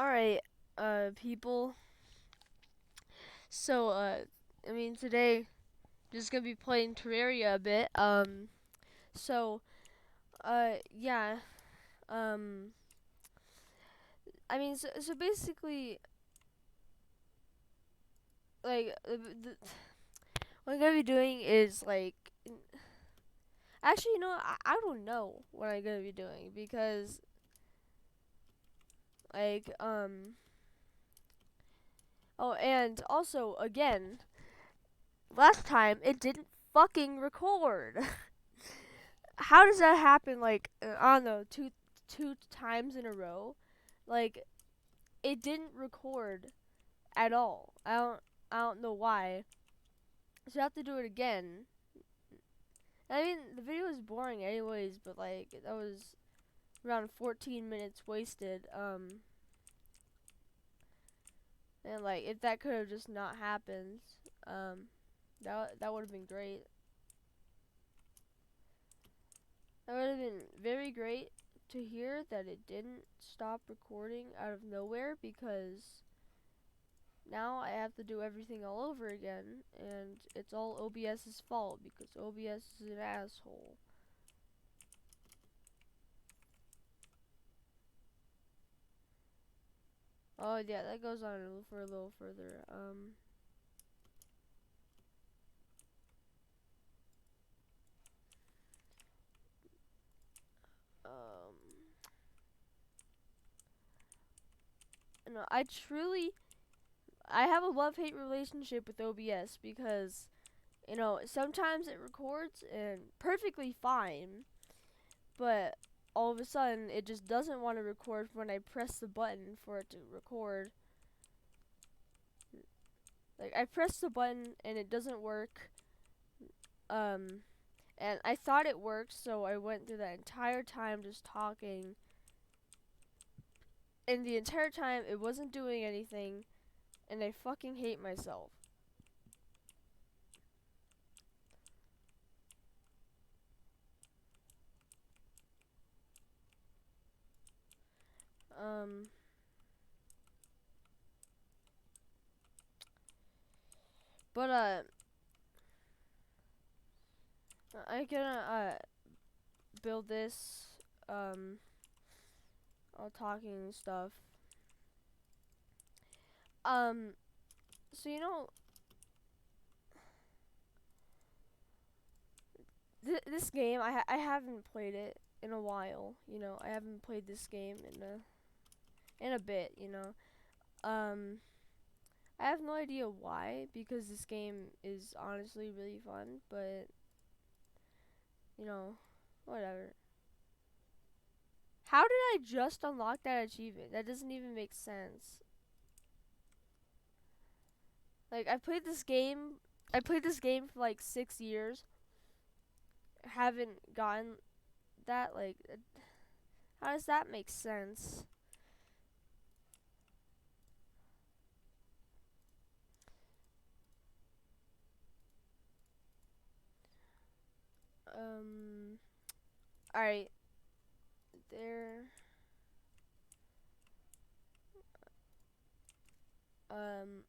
Alright, people. So, today, just gonna be playing Terraria a bit. So, yeah. Um, so basically, what I'm gonna be doing is, actually, I don't know what I'm gonna be doing because, like, oh, and also, again, last time it didn't fucking record. How does that happen? I don't know, two times in a row. Like it didn't record at all. I don't know why. So I have to do it again. I mean, the video was boring anyways, but that was around 14 minutes wasted. And if that could have just not happened, um, that would have been great. That would have been very great to hear that it didn't stop recording out of nowhere, because now I have to do everything all over again, and it's all OBS's fault because OBS is an asshole. Oh yeah, that goes on for a little further. Um, no, I have a love-hate relationship with OBS because, sometimes it records and perfectly fine, but all of a sudden it just doesn't want to record when I press the button for it to record. Like I press the button and it doesn't work. And I thought it worked, so I went through that entire time just talking. And the entire time it wasn't doing anything, and I fucking hate myself. Um but I gonna build this all talking stuff. Um so this game I haven't played it in a while. I haven't played this game in a bit. I have no idea why, because this game is honestly really fun, but you know, whatever. How did I just unlock that achievement? That doesn't even make sense. Like I played this game for like 6 years. Haven't gotten that. How does that make sense? Um all right. There um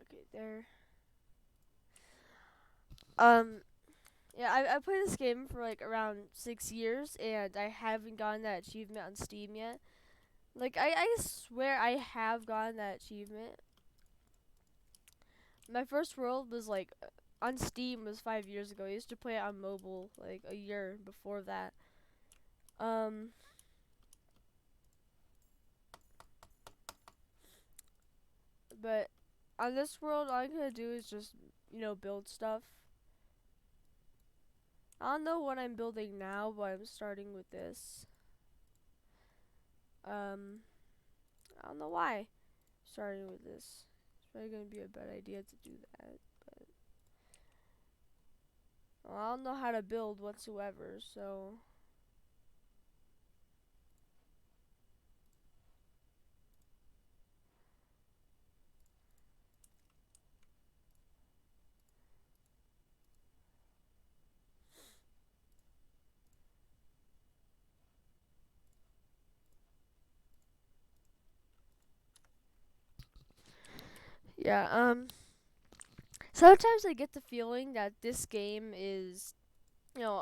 okay, there. Um Yeah, I played this game for like around 6 years, and I haven't gotten that achievement on Steam yet. I swear I have gotten that achievement. My first world was on Steam was 5 years ago. I used to play it on mobile like a year before that. Um, but on this world, all I'm gonna do is just build stuff. I don't know what I'm building now, but I'm starting with this. Um, I don't know why. Starting with this. It's probably gonna be a bad idea to do that. Well, I don't know how to build whatsoever, so Yeah. Sometimes I get the feeling that this game is, you know,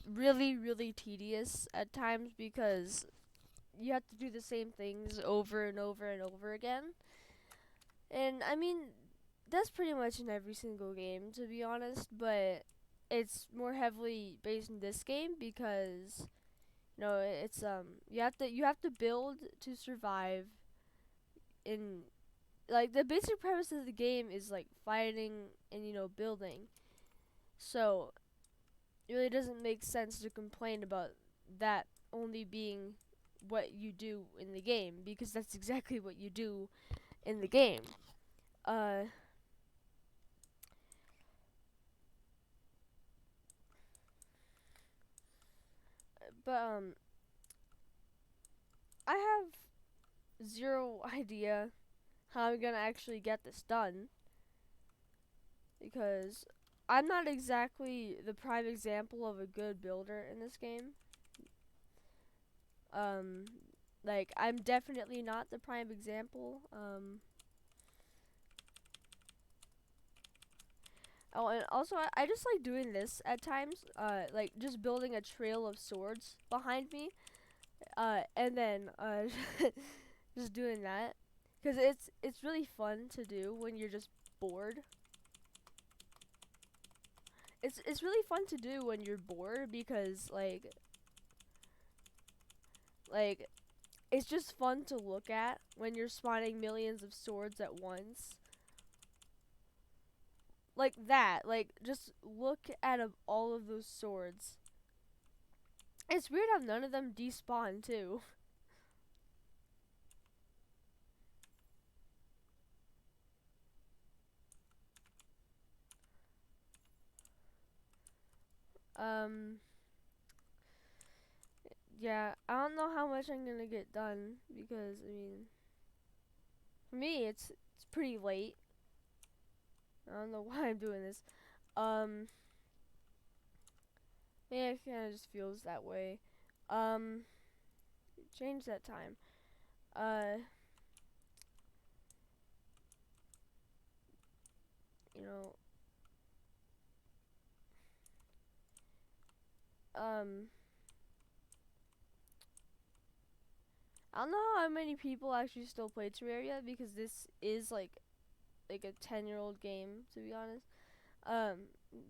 really, really tedious at times because you have to do the same things over and over and over again. And I mean, that's pretty much in every single game, to be honest. But it's more heavily based in this game because it's you have to build to survive. In like the basic premise of the game is like fighting and building. So it really doesn't make sense to complain about that only being what you do in the game because that's exactly what you do in the game. Uh, but I have zero idea how I'm gonna actually get this done because I'm not exactly the prime example of a good builder in this game. Um, like I'm definitely not the prime example. Oh, and also I just like doing this at times. Like just building a trail of swords behind me. And then just doing that, cause it's really fun to do when you're just bored. It's really fun to do when you're bored because like it's just fun to look at when you're spawning millions of swords at once. Like that, like just look at all of those swords. It's weird how none of them despawn too. Um, yeah, I don't know how much I'm gonna get done because I mean, for me it's pretty late. I don't know why I'm doing this. Um, yeah, it kind of just feels that way. Um, change that time. Uh, you know, um, I don't know how many people actually still play Terraria because this is like a 10-year-old game to be honest. Um,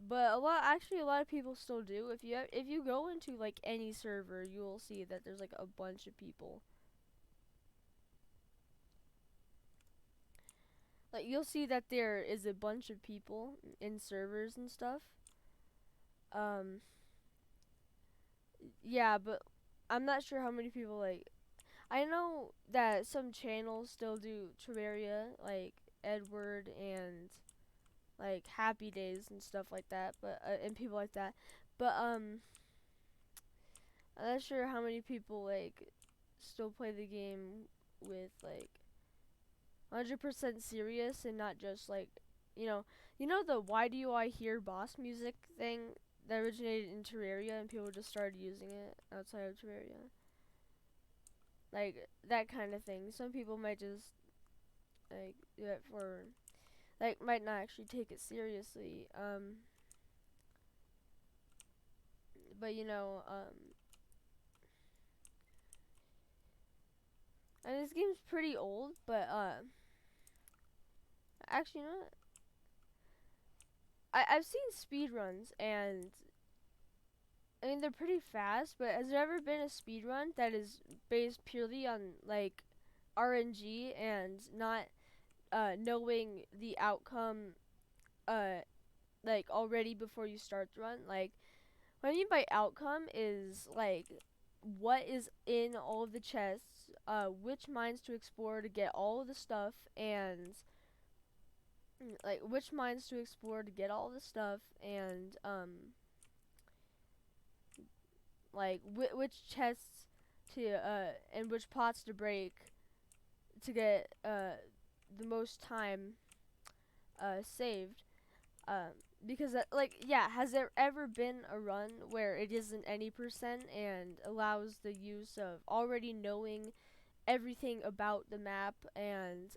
but a lot of people still do. If you go into like any server, you will see that there's like a bunch of people. Like you'll see that there is a bunch of people in servers and stuff. Um, yeah, but I'm not sure how many people like. I know that some channels still do Terraria, like Edward and like Happy Days and stuff like that, but and people like that. But I'm not sure how many people like still play the game with like 100% serious and not just like you know the why do I hear boss music thing that originated in Terraria and people just started using it outside of Terraria, like that kind of thing. Some people might just like do it for like might not actually take it seriously. But and this game's pretty old, but actually, you know what? I've seen speed runs, and I mean they're pretty fast. But has there ever been a speed run that is based purely on like RNG and not knowing the outcome uh like already before you start the run? Like what I mean by outcome is like what is in all of the chests, which mines to explore to get all of the stuff, and like which mines to explore to get all the stuff, and like which chests to and which pots to break to get the most time saved. Because like yeah, has there ever been a run where it isn't any percent and allows the use of already knowing everything about the map and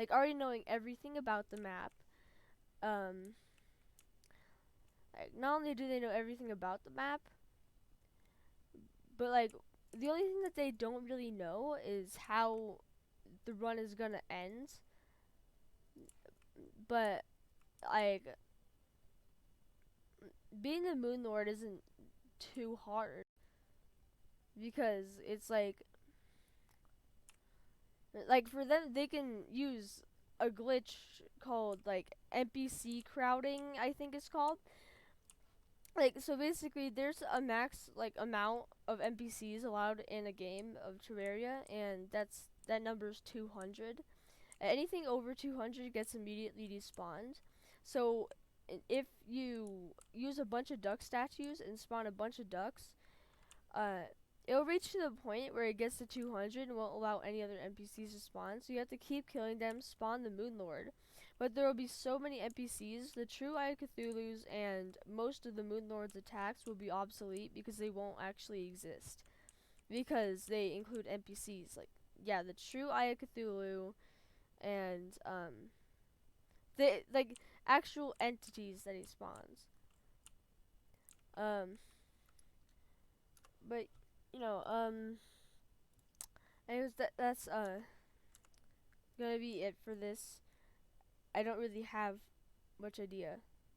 like already knowing everything about the map. Um, like not only do they know everything about the map, but like the only thing that they don't really know is how the run is gonna end. But like being the Moon Lord isn't too hard because it's like for them they can use a glitch called like NPC crowding, I think it's called. Like so basically there's a max like amount of NPCs allowed in a game of Terraria, and that number's 200. Anything over 200 gets immediately despawned. So if you use a bunch of duck statues and spawn a bunch of ducks, uh, it'll reach to the point where it gets to 200 and won't allow any other NPCs to spawn. So you have to keep killing them, spawn the Moon Lord. But there will be so many NPCs, the true Eye of Cthulhu's and most of the Moon Lord's attacks will be obsolete because they won't actually exist. Because they include NPCs. Like, yeah, the true Eye of Cthulhu and, the, like, actual entities that he spawns. Um, but, you know, anyways, that's, gonna be it for this. I don't really have much idea.